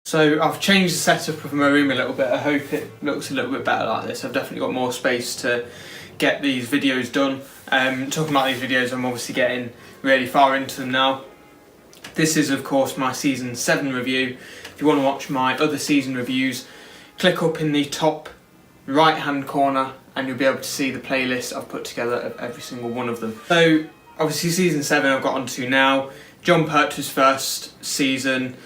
So I've changed the setup of my room a little bit. I hope it looks a little bit better like this. I've definitely got more space to get these videos done. Talking about these videos, I'm obviously getting really far into them now. This is of course my season 7 review. If you want to watch my other season reviews, click up in the top right hand corner and you'll be able to see the playlist I've put together of every single one of them. So obviously season 7 I've got onto now. John Pertwee's first season.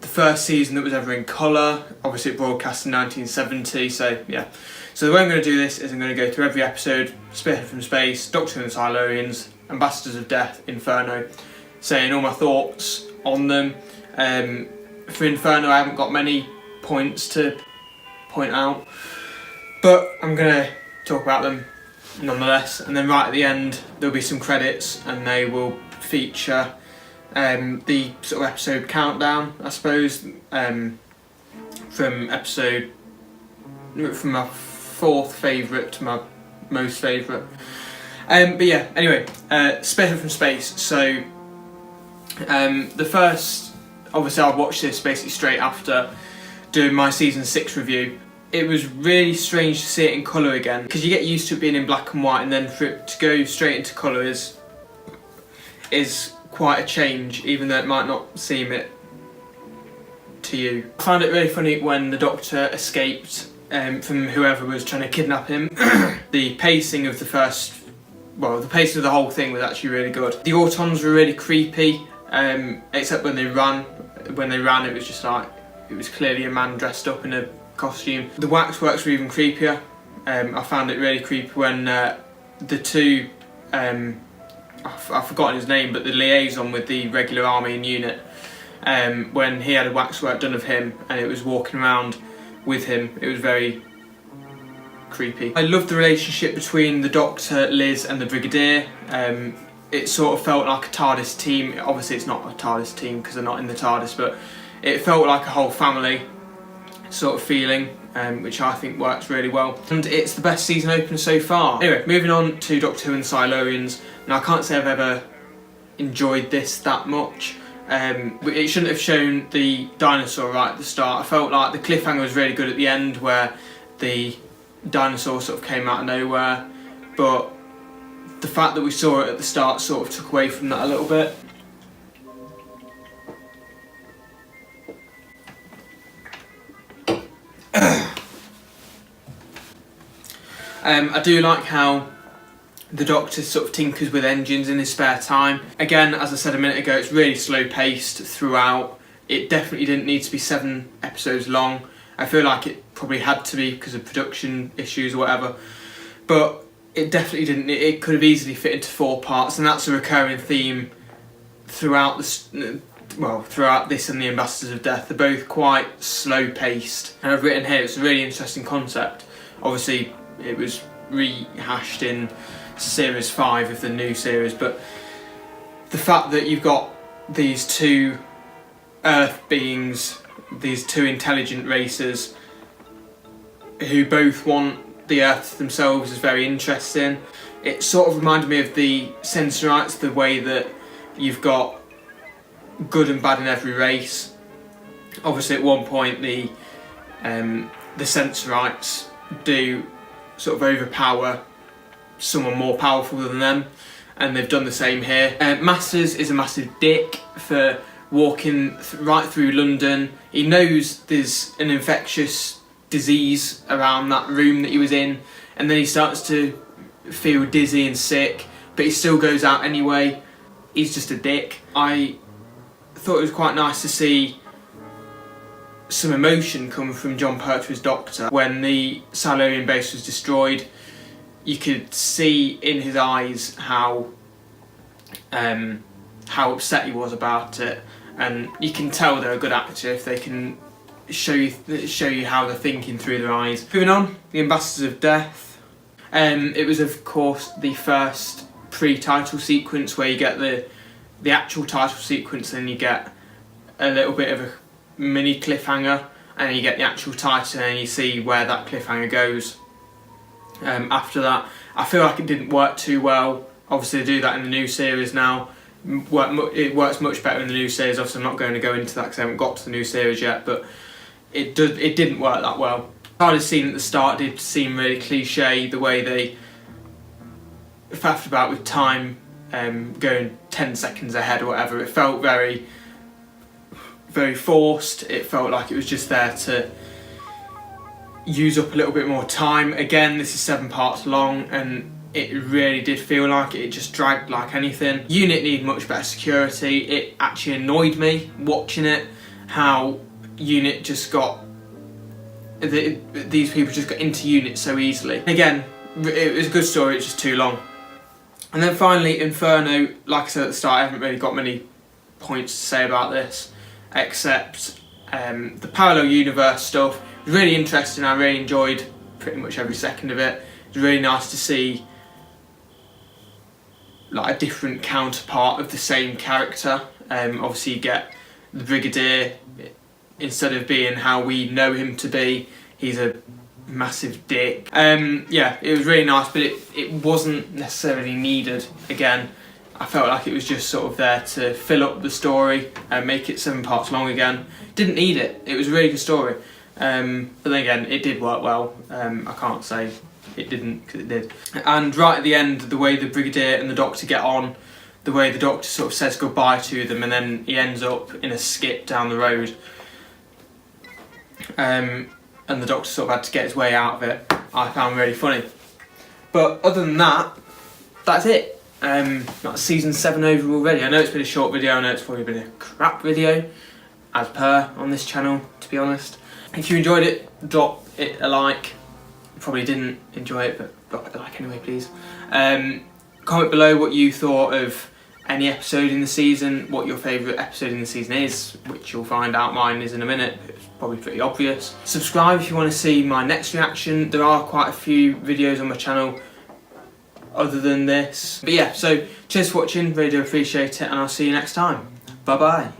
The first season that was ever in colour, obviously it broadcast in 1970, so yeah. So the way I'm going to do this is I'm going to go through every episode, Spearhead from Space, Doctor and the Silurians, Ambassadors of Death, Inferno, saying all my thoughts on them. For Inferno I haven't got many points to point out, but I'm going to talk about them nonetheless, and then right at the end there'll be some credits and they will feature the sort of episode countdown, I suppose, from my 4th favourite to my most favourite. But yeah, anyway, Spearhead from Space. So the first, obviously I watched this basically straight after doing my season 6 review. It was really strange to see it in colour again, because you get used to it being in black and white, and then for it to go straight into colour is quite a change, even though it might not seem it to you. I found it really funny when the Doctor escaped from whoever was trying to kidnap him. The pacing of the pacing of the whole thing was actually really good. The Autons were really creepy, except when they ran. When they ran, it was just like, it was clearly a man dressed up in a costume. The waxworks were even creepier. I found it really creepy when the two I've forgotten his name, but the liaison with the regular Army unit, when he had a waxwork done of him and it was walking around with him, it was very creepy. I loved the relationship between the Doctor, Liz and the Brigadier. It sort of felt like a TARDIS team. Obviously it's not a TARDIS team because they're not in the TARDIS, but it felt like a whole family sort of feeling, which I think works really well. And it's the best season opener so far. Anyway, moving on to Doctor Who and the Silurians. Now I can't say I've ever enjoyed this that much. It shouldn't have shown the dinosaur right at the start. I felt like the cliffhanger was really good at the end where the dinosaur sort of came out of nowhere, but the fact that we saw it at the start sort of took away from that a little bit. I do like how the Doctor sort of tinkers with engines in his spare time. Again, as I said a minute ago, it's really slow paced throughout. It definitely didn't need to be 7 episodes long. I feel like it probably had to be because of production issues or whatever, but it definitely didn't. It could have easily fit into 4 parts, and that's a recurring theme throughout this. Well, throughout this and the Ambassadors of Death, they're both quite slow paced. And I've written here, it's a really interesting concept. Obviously it was rehashed in series 5 of the new series, but the fact that you've got these 2 Earth beings, these 2 intelligent races who both want the Earth themselves is very interesting. It sort of reminded me of the Sensorites, the way that you've got good and bad in every race. Obviously at one point the Sensorites do sort of overpower someone more powerful than them, and they've done the same here. Masters is a massive dick for walking right through London. He knows there's an infectious disease around that room that he was in, and then he starts to feel dizzy and sick, but he still goes out anyway. He's just a dick. I thought it was quite nice to see some emotion come from John Pertwee's Doctor. When the Silurian base was destroyed, you could see in his eyes how upset he was about it, and you can tell they're a good actor if they can show you how they're thinking through their eyes. Moving on, the Ambassadors of Death. It was of course the first pre-title sequence where you get the actual title sequence, and you get a little bit of a mini cliffhanger, and you get the actual title and you see where that cliffhanger goes. After that, I feel like it didn't work too well. Obviously they do that in the new series now. It works much better in the new series. Obviously, I'm not going to go into that because I haven't got to the new series yet, but it didn't work that well. The TARDIS scene at the start did seem really cliche, the way they faffed about with time, going 10 seconds ahead or whatever. It felt very, very forced. It felt like it was just there to use up a little bit more time. Again, this is 7 parts long, and it really did feel like it just dragged like anything. Unit need much better security. It actually annoyed me watching it, how Unit just got, these people just got into Unit so easily. Again, it was a good story, it's just too long. And then finally, Inferno, like I said at the start, I haven't really got many points to say about this, except the parallel universe stuff was really interesting. I really enjoyed pretty much every second of it. It was really nice to see like a different counterpart of the same character. Obviously you get the Brigadier, instead of being how we know him to be, he's a massive dick. Yeah, it was really nice, but it wasn't necessarily needed. Again, I felt like it was just sort of there to fill up the story and make it 7 parts long again. Didn't need it. It was a really good story. But then again, it did work well. I can't say it didn't, because it did. And right at the end, the way the Brigadier and the Doctor get on, the way the Doctor sort of says goodbye to them, and then he ends up in a skip down the road, and the Doctor sort of had to get his way out of it, I found really funny. But other than that, that's it. That's season 7 over already. I know it's been a short video, I know it's probably been a crap video, as per on this channel, to be honest. If you enjoyed it, drop it a like. Probably didn't enjoy it, but drop it a like anyway, please. Comment below what you thought of any episode in the season, what your favourite episode in the season is, which you'll find out. Mine is in a minute. It's probably pretty obvious. Subscribe if you want to see my next reaction. There are quite a few videos on my channel other than this. But yeah, so cheers for watching, really do appreciate it, and I'll see you next time. Bye bye.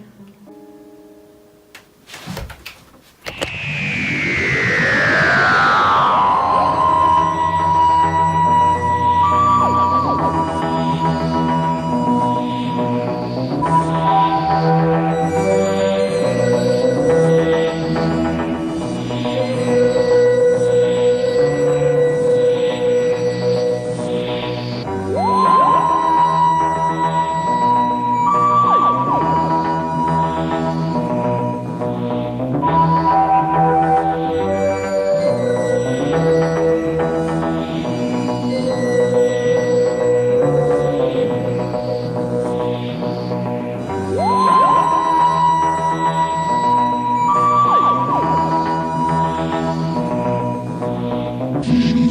You